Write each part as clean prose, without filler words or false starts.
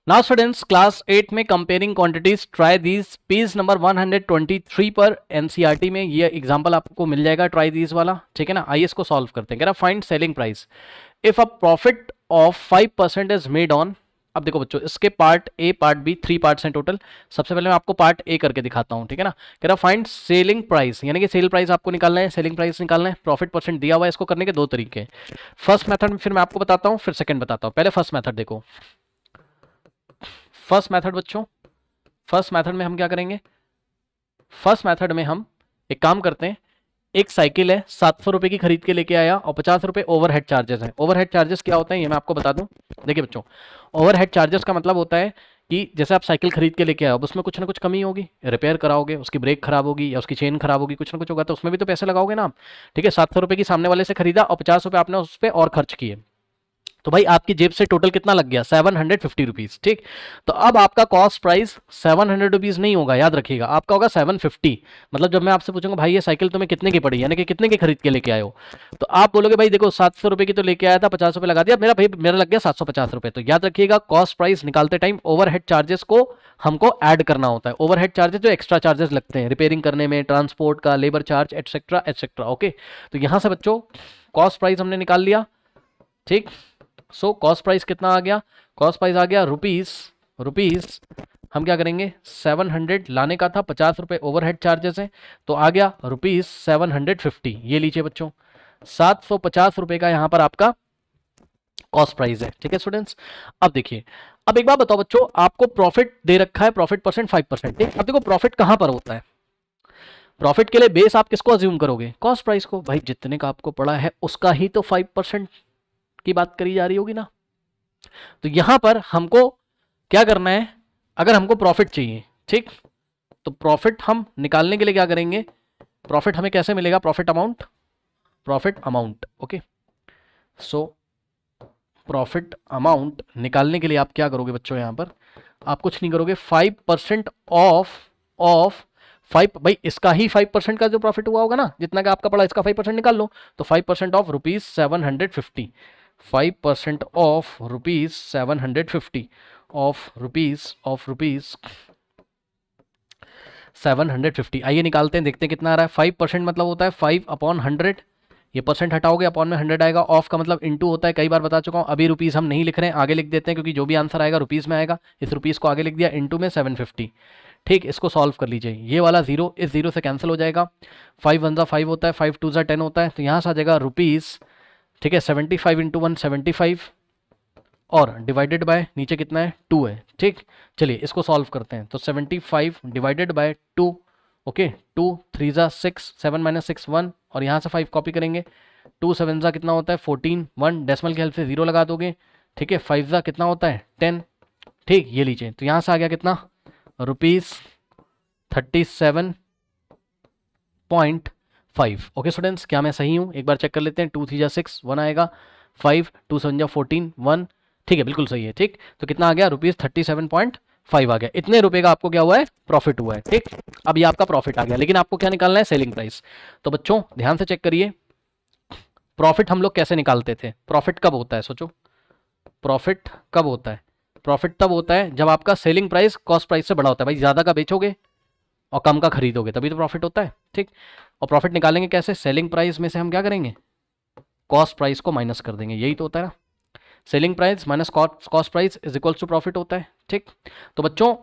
Now students class 8 में comparing quantities try these page number 123 पर NCERT में ये एग्जांपल आपको मिल जाएगा ट्राई दीज वाला, ठीक है ना। आइए इसको सॉल्व करते हैं। कह रहा find selling price if a profit of 5% is made on. अब देखो बच्चों, इसके part A part B 3 parts हैं टोटल। सबसे पहले मैं आपको पार्ट ए करके दिखाता हूं, ठीक है ना। कह रहा फाइंड सेलिंग प्राइस, यानी कि सेल प्राइस आपको निकालना है, सेलिंग प्राइस निकालना है। प्रॉफिट परसेंट दिया हुआ है, इसको करने के दो तरीके हैं। फर्स्ट मेथड फिर मैं आपको बताता हूं, फिर सेकंड बताता हूं। पहले फर्स्ट मेथड देखो। फर्स्ट मेथड बच्चों, फर्स्ट मेथड में हम क्या करेंगे, फर्स्ट मेथड में हम एक काम करते हैं। एक साइकिल है, 700 रुपए की खरीद के लेके आया और 50 रुपए ओवरहेड चार्जेस हैं। ओवरहेड चार्जेस क्या होता है ये मैं आपको बता दूं। देखिए बच्चों, ओवरहेड चार्जेस का मतलब होता है कि जैसे आप साइकिल खरीद के लेके आओ, अब उसमें कुछ ना कुछ कमी होगी, रिपेयर कराओगे, उसकी ब्रेक खराब होगी या उसकी चेन खराब होगी, कुछ ना कुछ होगा, तो उसमें भी तो पैसे लगाओगे ना आप। ठीक है, 700 रुपए की सामने वाले से खरीदा और 50 रुपए आपने उस पर और खर्च किए, तो भाई आपकी जेब से टोटल कितना लग गया, 750 रुपीज। ठीक, तो अब आपका कॉस्ट प्राइस 700 रुपीज नहीं होगा, याद रखिएगा, आपका होगा 750। मतलब जब मैं आपसे पूछूंगा भाई ये साइकिल तुम्हें कितने की पड़ी, यानी कि कितने की खरीद के लेके आए हो, तो आप बोलोगे भाई देखो 700 रुपए की तो लेके आया था, 50 रुपए लगा दिया, मेरा भाई मेरा लग गया 750 रुपए। तो याद रखिएगा कॉस्ट प्राइस निकालते टाइम ओवरहेड चार्जेस को हमको ऐड करना होता है। ओवरहेड चार्जेस जो एक्स्ट्रा चार्जेस लगते हैं रिपेयरिंग करने में, ट्रांसपोर्ट का, labour charge etcetera etcetera. Okay, तो यहां से बच्चों कॉस्ट प्राइस हमने निकाल लिया। ठीक, सो कॉस्ट प्राइस कितना आ गया, कॉस्ट प्राइस आ गया रुपीज हम क्या करेंगे 700 लाने का था, 50 रुपए ओवरहेड चार्जेस हैं, तो आ गया रुपीज 750। ये लीजिए बच्चों 750 रुपए का यहां पर आपका कॉस्ट प्राइस है। ठीक है स्टूडेंट्स, अब देखिए, अब एक बात बताओ बच्चों, आपको प्रॉफिट दे रखा है, प्रॉफिट परसेंट 5%। अब देखो प्रॉफिट कहां पर होता है, प्रॉफिट के लिए बेस आप किसको अज्यूम करोगे, कॉस्ट प्राइस को। भाई जितने का आपको पड़ा है उसका ही तो 5% की बात करी जा रही होगी ना। तो यहां पर हमको क्या करना है, अगर हमको प्रॉफिट चाहिए, ठीक, तो प्रॉफिट हम निकालने के लिए क्या करेंगे, प्रॉफिट हमें कैसे मिलेगा, profit amount, profit amount. Okay, so profit amount निकालने के लिए आप क्या करोगे बच्चों, यहां पर आप कुछ नहीं करोगे, 5% ऑफ 5, भाई इसका ही 5% का जो प्रॉफिट हुआ होगा ना, जितना का आपका पड़ा इसका 5% निकाल लो, तो 5% of rupees 750, 5% of rupees 750 of rupees 750। आइए निकालते हैं, देखते हैं कितना आ रहा है। 5% मतलब होता है 5/100, ये परसेंट हटाओगे अपॉन में 100 आएगा, ऑफ का मतलब इनटू होता है, कई बार बता चुका हूं। अभी रुपीस हम नहीं लिख रहे हैं, आगे लिख देते हैं, क्योंकि जो भी आंसर आएगा रुपीस में आएगा। इस रुपीस को आगे लिख दिया, इनटू में 750। ठीक, इसको सॉल्व कर लीजिए, ये वाला जीरो इस जीरो से कैंसिल हो जाएगा, 5 1 5 होता है, 5 2 10 होता है, तो यहाँ से आ जाएगा रुपीज, ठीक है, 75 इंटू 1 75 और डिवाइडेड बाय नीचे कितना है 2 है। ठीक, चलिए इसको सॉल्व करते हैं, तो 75 डिवाइडेड बाय 2, ओके, 2 3 जा 6, 7 माइनस 6 1, और यहाँ से 5 कॉपी करेंगे, 2 7 जा कितना होता है 14, 1 डेसिमल की हेल्प से 0 लगा दोगे, ठीक है, 5 जा कितना होता है 10। ठीक, ये लीजिए, तो यहाँ से आ गया कितना, रुपीज 37.5। ओके स्टूडेंट्स, क्या मैं सही हूँ, एक बार चेक कर लेते हैं, 2 3 जा 6 1 आएगा, 5 2 7 जा 14 1, ठीक है बिल्कुल सही है। ठीक, तो कितना आ गया, रुपीज 37.5 आ गया। इतने रुपए का आपको क्या हुआ है, प्रॉफिट हुआ है। ठीक, अब ये आपका प्रॉफिट आ गया, लेकिन आपको क्या निकालना है, सेलिंग प्राइस। तो बच्चों ध्यान से चेक करिए, प्रॉफिट हम लोग कैसे निकालते थे, प्रॉफिट कब होता है, सोचो, प्रॉफिट कब होता है, प्रॉफिट तब होता है जब आपका सेलिंग प्राइस कॉस्ट प्राइस से बड़ा होता है। भाई ज्यादा का बेचोगे और कम का खरीदोगे तभी तो प्रॉफिट होता है। ठीक, और प्रॉफिट निकालेंगे कैसे, सेलिंग प्राइस में से हम क्या करेंगे, कॉस्ट प्राइस को माइनस कर देंगे, यही तो होता है ना, selling price minus cost price is equals to profit होता है। ठीक, तो बच्चों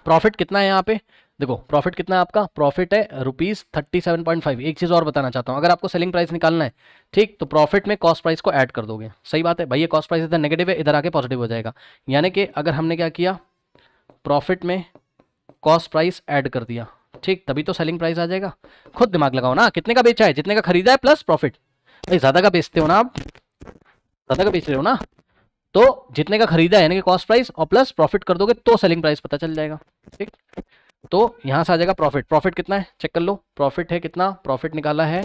प्रॉफिट कितना है यहाँ पे, देखो प्रॉफिट कितना है आपका, प्रॉफिट है रुपीज 37.5। एक चीज और बताना चाहता हूँ, अगर आपको सेलिंग प्राइस निकालना है, ठीक, तो प्रॉफिट में कॉस्ट प्राइस को ऐड कर दोगे। सही बात है भाई, ये कॉस्ट प्राइस इधर नेगेटिव है, इधर आके पॉजिटिव हो जाएगा, यानी कि अगर हमने क्या किया, प्रॉफिट में कॉस्ट प्राइस ऐड कर दिया, ठीक, तभी तो सेलिंग प्राइस आ जाएगा। खुद दिमाग लगाओ ना, कितने का बेचा है, जितने का खरीदा है प्लस प्रॉफिट। भाई ज्यादा का बेचते हो ना आप, ज्यादा का बेच रहे हो ना, तो जितने का खरीदा है यानी कि कॉस्ट प्राइस और प्लस प्रॉफिट कर दोगे तो सेलिंग प्राइस पता चल जाएगा। ठीक, तो यहां से आ जाएगा प्रॉफिट, प्रॉफिट कितना है चेक कर लो, प्रॉफिट है कितना, प्रॉफिट निकाला है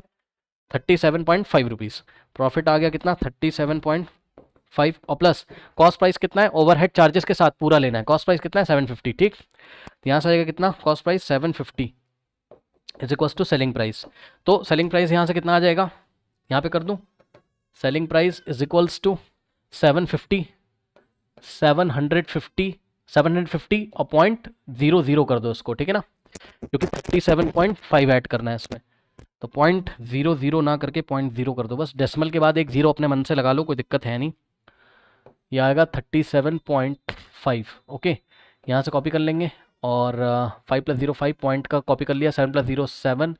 37.5 रुपीज, प्रॉफिट आ गया कितना 37.5 और प्लस कॉस्ट प्राइस कितना है, ओवरहेड चार्जेस के साथ पूरा लेना है, कॉस्ट प्राइस कितना है 750। ठीक, तो यहां से आ जाएगा कितना, cost price 750 is equal to selling price. तो सेलिंग प्राइस यहां से कितना आ जाएगा, यहां पे कर दूं, selling price is equals to 750 750 और 0.00 कर दो इसको, ठीक है ना, क्योंकि 37.5 ऐड करना है इसमें, तो 0.00 ना करके 0.0 कर दो बस। डेसिमल के बाद एक जीरो अपने मन से लगा लो, कोई दिक्कत है नहीं। ये आएगा 37.5। ओके, यहाँ से कॉपी कर लेंगे और 5 + 0 5 पॉइंट का कॉपी कर लिया, 7 + 0 7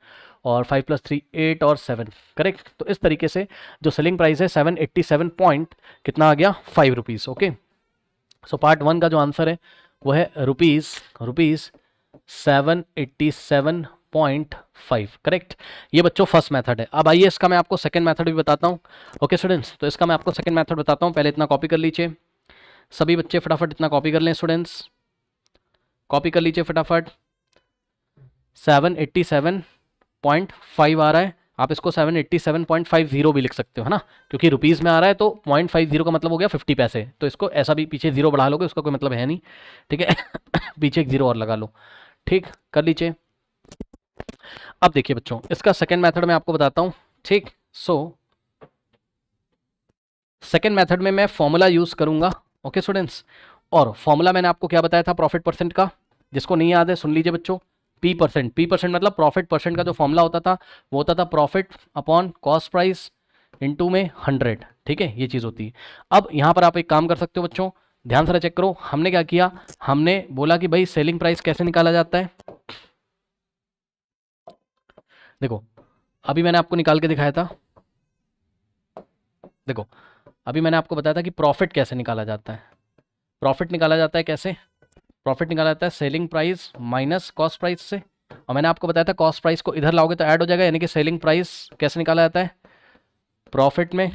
और 5 + 3 8 और 7, करेक्ट। तो इस तरीके से जो सेलिंग प्राइस है 787 पॉइंट कितना आ गया, 5 रुपीज़। ओके, सो पार्ट 1 का जो आंसर है वो है रुपीज़ 787.5, करेक्ट। ये बच्चों फर्स्ट मेथड है। अब आइए इसका मैं आपको सेकंड मेथड भी बताता हूँ। ओके स्टूडेंट्स, तो इसका मैं आपको सेकंड मेथड बताता हूँ। पहले इतना कॉपी कर लीजिए, सभी बच्चे फटाफट इतना कॉपी कर लें स्टूडेंट्स, कॉपी कर लीजिए फटाफट। 787.5 आ रहा है, आप इसको 787.50 भी लिख सकते हो, है ना, क्योंकि रुपीज़ में आ रहा है तो 0.50 का मतलब हो गया 50 पैसे, तो इसको ऐसा भी पीछे जीरो बढ़ा लोगे उसका कोई मतलब है नहीं, ठीक है। पीछे एक जीरो और लगा लो, ठीक, कर लीजिए। अब देखिए बच्चों, इसका सेकेंड मेथड मैं आपको बताता हूँ, ठीक। सो सेकेंड मेथड में मैं फॉर्मूला यूज़ करूँगा। ओके स्टूडेंट्स, और फॉर्मूला मैंने आपको क्या बताया था प्रॉफिट परसेंट का, जिसको नहीं याद है सुन लीजिए बच्चों। P% मतलब प्रॉफिट परसेंट का जो फॉर्मूला होता था वो होता था profit upon cost price into में 100, ठीक है, ये चीज़ होती है। अब यहाँ पर आप एक काम कर सकते हो बच्चों, ध्यान से चेक करो, हमने क्या किया, हमने बोला कि भाई सेलिंग प्राइस कैसे निकाला जाता है। देखो अभी मैंने आपको निकाल के दिखाया था, देखो अभी मैंने आपको बताया था कि प्रॉफिट कैसे निकाला जाता है। प्रॉफिट निकाला जाता है कैसे, प्रॉफिट निकाला जाता है selling price minus cost price से, और मैंने आपको बताया था कॉस्ट प्राइस को इधर लाओगे तो ऐड हो जाएगा, यानी कि सेलिंग प्राइस कैसे निकाला जाता है, प्रॉफिट में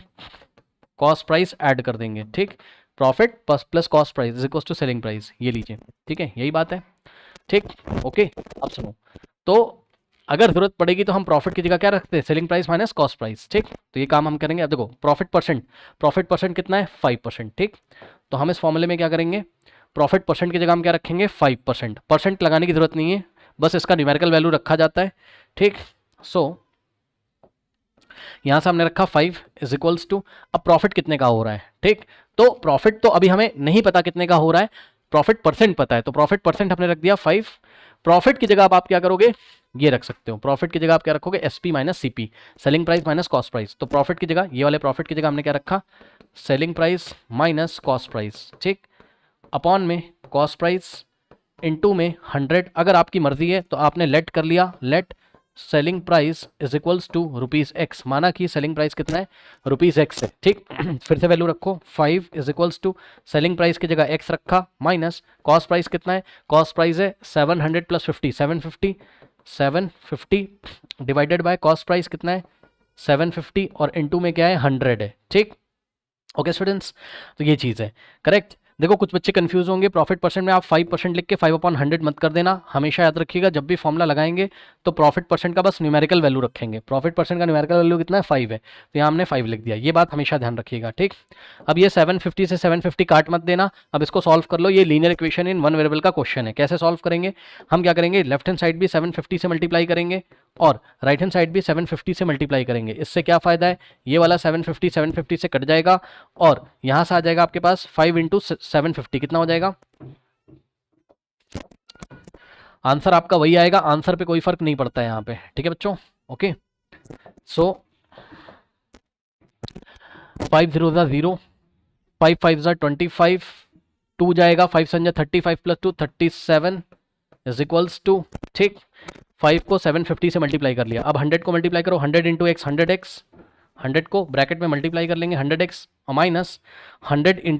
कॉस्ट प्राइस ऐड कर देंगे, ठीक। Profit plus cost price is equal to selling price, ये लीजिए, ठीक है, यही बात है, ठीक। ओके, अब सुनो, तो अगर जरूरत पड़ेगी तो हम प्रॉफिट की जगह क्या रखते हैं, selling price minus cost price, ठीक। तो ये काम हम करेंगे। अब देखो प्रॉफिट परसेंट कितना है, 5%, ठीक। तो हम इस फॉर्मूले में क्या करेंगे, प्रॉफिट परसेंट की जगह हम क्या रखेंगे, 5%। परसेंट लगाने की जरूरत नहीं है, बस इसका न्यूमेरिकल वैल्यू रखा जाता है, ठीक। सो यहां से हमने रखा 5 इज इक्वल्स टू, अब प्रॉफिट कितने का हो रहा है, ठीक। तो प्रॉफिट तो अभी हमें नहीं पता कितने का हो रहा है, प्रॉफिट परसेंट पता है, तो प्रॉफिट परसेंट हमने रख दिया 5। प्रॉफिट की जगह आप क्या करोगे, ये रख सकते हो, प्रॉफिट की जगह आप क्या रखोगे, SP minus CP, selling price minus cost price. तो प्रॉफिट की जगह, ये वाले प्रॉफिट की जगह हमने क्या रखा, selling price minus cost price, ठीक, अपॉन में कॉस्ट प्राइस इनटू में 100। अगर आपकी मर्जी है तो आपने लेट कर लिया, let selling price is equals to ₹x, माना कि सेलिंग प्राइस कितना है, ₹x है, ठीक। फिर से वैल्यू रखो, 5 is equals to selling price की जगह x रखा माइनस कॉस्ट प्राइस कितना है, कॉस्ट प्राइस है 700 + 50 750 डिवाइडेड बाय कॉस्ट प्राइस कितना है 750 और इनटू में क्या है 100 है, ठीक। ओके स्टूडेंट्स, तो ये चीज़ है, करेक्ट। देखो कुछ बच्चे कंफ्यूज होंगे, प्रॉफिट परसेंट में आप 5% लिख के 5/100 मत कर देना, हमेशा याद रखिएगा जब भी फॉर्मूला लगाएंगे तो प्रॉफिट परसेंट का बस न्यूमेरिकल वैल्यू रखेंगे। प्रॉफिट परसेंट का न्यूमेरिकल वैल्यू कितना है, 5 है, तो यहाँ हमने 5 लिख दिया, ये बात हमेशा ध्यान रखिएगा, ठीक। अब ये 750 से 750 काट मत देना, अब इसको सॉल्व कर लो, ये linear equation in one variable का क्वेश्चन है। कैसे सॉल्व करेंगे, हम क्या करेंगे, लेफ्ट हैंड साइड भी 750 से मल्टीप्लाई करेंगे और राइट हैंड साइड भी 750 से मल्टीप्लाई करेंगे। इससे क्या फ़ायदा है, ये वाला 750 से कट जाएगा और यहाँ से आ जाएगा आपके पास 5 × 750 कितना हो जाएगा, आंसर आपका वही आएगा, आंसर पे कोई फर्क नहीं पड़ता है यहाँ पे, ठीक है बच्चों। ओके, सो 5 0 0, 5 5 25, 2 जाएगा, 5 7 35 + 2 37 इज इक्वल्स टू, ठीक। 5 को 750 से मल्टीप्लाई कर लिया, अब 100 को मल्टीप्लाई करो, 100 × x 100x, 100 को ब्रैकेट में मल्टीप्लाई कर लेंगे 100x और माइनस 100 ×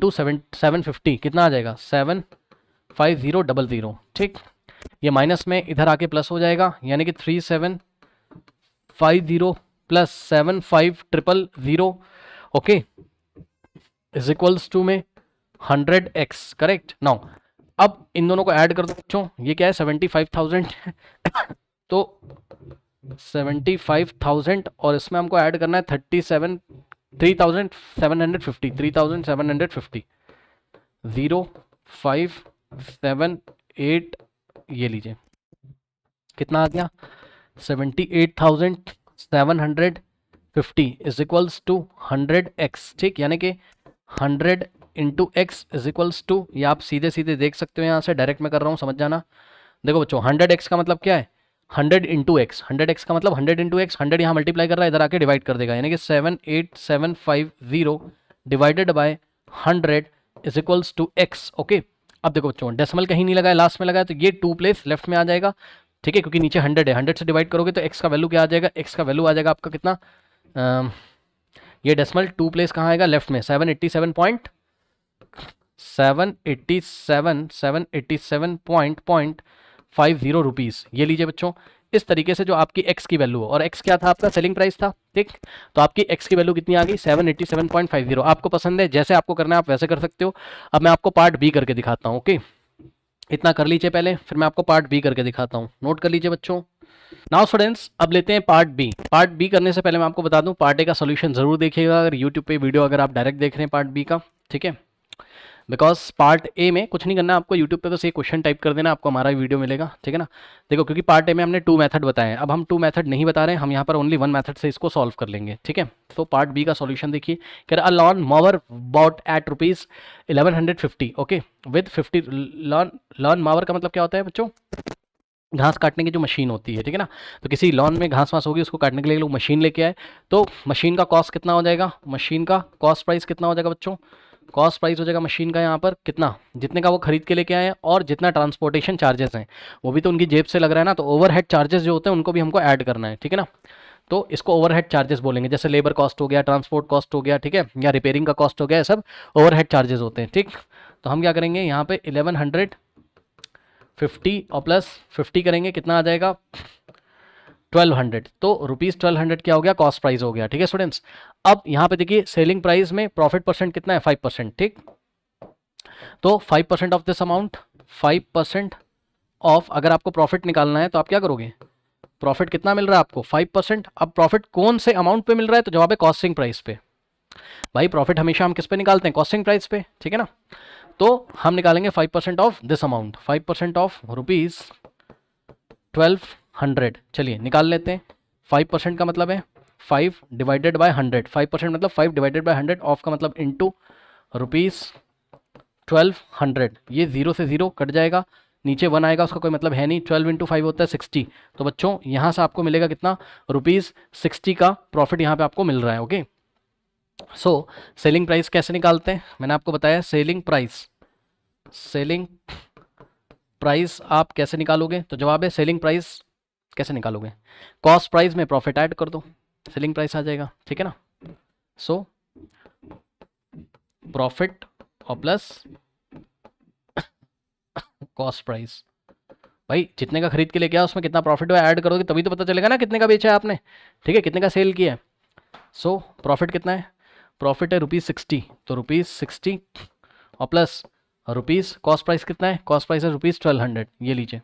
750 कितना आ जाएगा 75000, ठीक। ये माइनस में इधर आके प्लस हो जाएगा, यानी कि 3750 + 75000, ओके, इज इक्वल्स टू में 100x, करेक्ट। नाउ अब इन दोनों को ऐड कर दो बच्चों, ये क्या है 75,000 तो 75,000 और इसमें हमको ऐड करना है 3750 0578, ये लीजिए कितना आ गया 78,750 इज इक्वल्स टू 100x, ठीक, यानी कि 100 into x is equals to, ये आप सीधे सीधे देख सकते हो, यहाँ से डायरेक्ट मैं कर रहा हूँ, समझ जाना। देखो बच्चों 100x का मतलब क्या है, 100 इंटू एक्स, 100x का मतलब 100 इंटू एक्स, 100 यहाँ मल्टीप्लाई कर रहा है, इधर आके डिवाइड कर देगा, यानी कि 78750 divided by 100 is equals to x. Okay, अब देखो बच्चों डेसिमल कहीं नहीं लगाया, लास्ट में लगाया, तो ये 2 प्लेस लेफ्ट में आ जाएगा, ठीक है, क्योंकि नीचे 100 है, 100 से डिवाइड करोगे तो एक्स का वैल्यू क्या आ जाएगा, एक्स का वैल्यू आ जाएगा आपका कितना, ये डेसिमल 2 प्लेस कहाँ आएगा, लेफ्ट में, 787.50 रुपीज़, ये लीजिए बच्चों। इस तरीके से जो आपकी एक्स की वैल्यू हो, और एक्स क्या था आपका, सेलिंग प्राइस था, ठीक, तो आपकी एक्स की वैल्यू कितनी आ गई, 787.50। आपको पसंद है, जैसे आपको करना है आप वैसे कर सकते हो। अब मैं आपको पार्ट बी करके दिखाता हूँ। ओके, इतना कर लीजिए पहले, फिर मैं आपको पार्ट बी करके दिखाता हूँ, नोट कर लीजिए बच्चों। नाउ स्टूडेंट्स, अब लेते हैं पार्ट बी। पार्ट बी करने से पहले मैं आपको बता दूं, पार्ट ए का सॉल्यूशन जरूर देखिएगा, अगर यूट्यूब पे वीडियो अगर आप डायरेक्ट देख रहे हैं पार्ट बी का, ठीक है, बिकॉज पार्ट ए में कुछ नहीं करना आपको, यूट्यूब पे बस ये क्वेश्चन टाइप कर देना, आपको हमारा वीडियो मिलेगा, ठीक है ना। देखो क्योंकि पार्ट ए में हमने 2 मेथड बताए हैं, अब हम 2 मेथड नहीं बता रहे हैं, हम यहाँ पर ओनली 1 मेथड से इसको सॉल्व कर लेंगे, ठीक है। तो पार्ट बी का सॉल्यूशन देखिए, कह रहा lawn mower bought at ₹1150, okay, with 50 lawn Mawar का मतलब क्या होता है बच्चों, घास काटने की जो मशीन होती है, ठीक है ना। तो किसी लॉन में घास वास होगी, उसको काटने के लिए लोग मशीन लेके आए, तो मशीन का कॉस्ट कितना हो जाएगा, मशीन का कॉस्ट प्राइस कितना हो जाएगा बच्चों, कॉस्ट प्राइस हो जाएगा मशीन का यहाँ पर कितना, जितने का वो खरीद के लेके आए हैं, और जितना ट्रांसपोर्टेशन चार्जेस हैं वो भी तो उनकी जेब से लग रहा है ना, तो ओवरहेड चार्जेस जो होते हैं उनको भी हमको ऐड करना है, ठीक है ना। तो इसको ओवरहेड चार्जेस बोलेंगे, जैसे लेबर कॉस्ट हो गया, ट्रांसपोर्ट कॉस्ट हो गया, ठीक है, या रिपेयरिंग का कॉस्ट हो गया, ये सब ओवरहेड चार्जेस होते हैं, ठीक। तो हम क्या करेंगे यहाँ पे 1150 और प्लस 50 करेंगे, कितना आ जाएगा 1200, तो ₹1200 क्या हो गया, कॉस्ट प्राइस हो गया, ठीक है स्टूडेंट्स। अब यहाँ पे देखिए सेलिंग प्राइस में प्रॉफिट परसेंट कितना है, 5%, ठीक। तो 5% ऑफ दिस अमाउंट, 5% ऑफ, अगर आपको प्रॉफिट निकालना है तो आप क्या करोगे, प्रॉफिट कितना मिल रहा है आपको 5%। अब प्रॉफिट कौन से अमाउंट पे मिल रहा है, तो जवाब है कॉस्टिंग प्राइस पे। भाई प्रॉफिट हमेशा हम किस पे निकालते हैं, कॉस्टिंग प्राइस पे, ठीक है ना। तो हम निकालेंगे 5% ऑफ दिस अमाउंट, 5% ऑफ ₹1200, चलिए निकाल लेते हैं। 5% का मतलब है 5 डिवाइडेड बाय 100, 5% मतलब 5 डिवाइडेड बाय 100, ऑफ का मतलब इंटू ₹1200, ये 0 से 0 कट जाएगा, नीचे 1 आएगा, उसका कोई मतलब है नहीं, 12 इंटू 5 होता है 60, तो बच्चों यहाँ से आपको मिलेगा कितना, ₹60 का प्रॉफिट यहाँ पे आपको मिल रहा है। ओके, सो सेलिंग प्राइस कैसे निकालते हैं, मैंने आपको बताया सेलिंग प्राइस आप कैसे निकालोगे, तो जवाब है सेलिंग प्राइस कैसे निकालोगे, कॉस्ट प्राइस में प्रॉफिट ऐड कर दो, सेलिंग प्राइस आ जाएगा, ठीक है ना। सो प्रॉफिट और प्लस कॉस्ट प्राइस, भाई जितने का खरीद के लेके आया उसमें कितना प्रॉफिट हुआ ऐड करोगे, तभी तो पता चलेगा ना कितने का बेचा है आपने, ठीक है, कितने का सेल किया है। सो प्रॉफिट कितना है, प्रॉफिट है ₹60, तो ₹60 और प्लस रुपीज़, कॉस्ट प्राइस कितना है, कॉस्ट प्राइस है ₹1200, ये लीजिए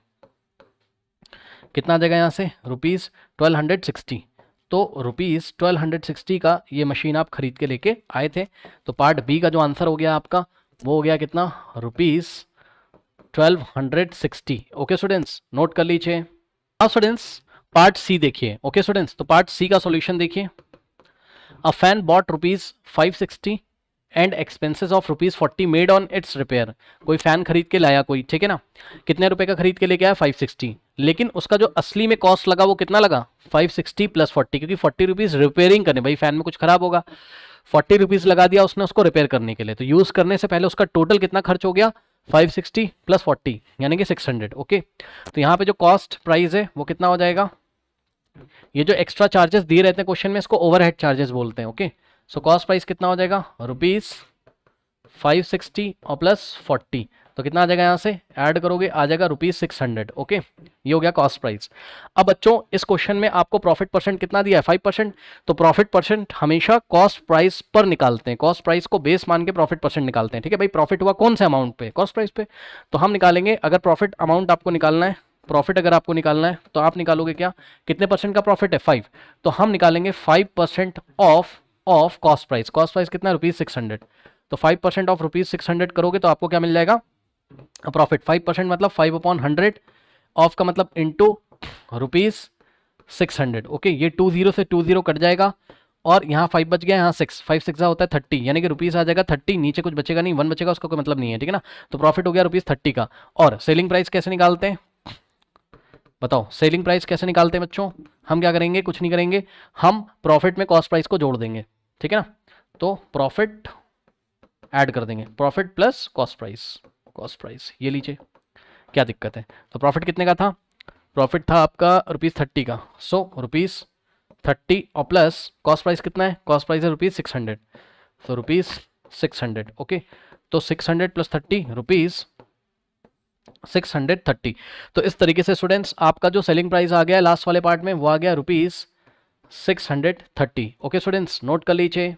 कितना आ जाएगा यहाँ से, ₹1260, तो ₹1260 का ये मशीन आप खरीद के लेके आए थे। तो पार्ट बी का जो आंसर हो गया आपका वो हो गया कितना, ₹1260। ओके स्टूडेंट्स, नोट कर लीजिए। अब स्टूडेंट्स पार्ट सी देखिए। ओके स्टूडेंट्स, तो पार्ट सी का सॉल्यूशन देखिए। A fan bought ₹560 and expenses of ₹40 made on its repair. कोई फैन खरीद के लाया कोई, ठीक है ना, कितने रुपए का खरीद के लेके आया 560, लेकिन उसका जो असली में कॉस्ट लगा वो कितना लगा 560 प्लस 40, क्योंकि 40 रुपीज़ रिपेयरिंग करने, भाई फैन में कुछ खराब होगा, 40 रुपीज़ लगा दिया उसने उसको रिपेयर करने के लिए, तो यूज़ करने से पहले उसका टोटल कितना खर्च हो गया 560 प्लस 40 यानी कि 600। ओके, तो यहाँ पे जो कॉस्ट प्राइस है वो कितना हो जाएगा, ये जो एक्स्ट्रा चार्जेस दिए रहते हैं क्वेश्चन में इसको ओवरहेड चार्जेस बोलते हैं। ओके, सो कॉस्ट प्राइस कितना हो जाएगा ₹560 और प्लस 40, तो कितना आ जाएगा, यहाँ से ऐड करोगे आ जाएगा ₹600। ओके, ये हो गया कॉस्ट प्राइस। अब बच्चों इस क्वेश्चन में आपको प्रॉफिट परसेंट कितना दिया है 5%, तो प्रॉफिट परसेंट हमेशा कॉस्ट प्राइस पर निकालते हैं, कॉस्ट प्राइस को बेस मान के प्रॉफिट परसेंट निकालते हैं, ठीक है भाई। प्रॉफिट हुआ कौन से अमाउंट पे, कॉस्ट प्राइस पे, तो हम निकालेंगे, अगर प्रॉफिट अमाउंट आपको निकालना है, प्रॉफिट अगर आपको निकालना है तो आप निकालोगे क्या, कितने परसेंट का प्रॉफिट है 5, तो हम निकालेंगे 5% of cost price, cost price कितना है ₹600, तो 5% ऑफ ₹600 करोगे तो आपको क्या मिल जाएगा प्रॉफिट, 5% मतलब 5/100, ऑफ का मतलब इंटू ₹600। ओके, ये 20 से 20 कट जाएगा, और यहाँ 5 बच गया, यहाँ 6, 5 6 होता है 30, यानी कि रुपीस आ जाएगा 30, नीचे कुछ बचेगा नहीं, 1 बचेगा, उसका कोई मतलब नहीं है, ठीक है ना। तो प्रॉफिट हो गया रुपीस 30 का। और सेलिंग प्राइस कैसे निकालते हैं, बताओ सेलिंग प्राइस कैसे निकालते हैं बच्चों। हम क्या करेंगे, कुछ नहीं करेंगे, हम प्रॉफिट में कॉस्ट प्राइस को जोड़ देंगे, ठीक है ना। तो प्रॉफिट ऐड कर देंगे, प्रॉफिट प्लस कॉस्ट प्राइस, ये लीजिए, क्या दिक्कत है। तो प्रॉफिट कितने का था, प्रॉफिट था आपका रुपीस 30 का, सो रुपीस 30 और प्लस कॉस्ट प्राइस कितना है, कॉस्ट प्राइस है रुपीस 600, सो रुपीस 600, ओके। तो 600 प्लस 30 रुपीस 630। तो इस तरीके से स्टूडेंट्स आपका जो सेलिंग प्राइस आ गया लास्ट वाले पार्ट में वो आ गया रुपीस 630, ओके स्टूडेंट्स, नोट कर लीजिए।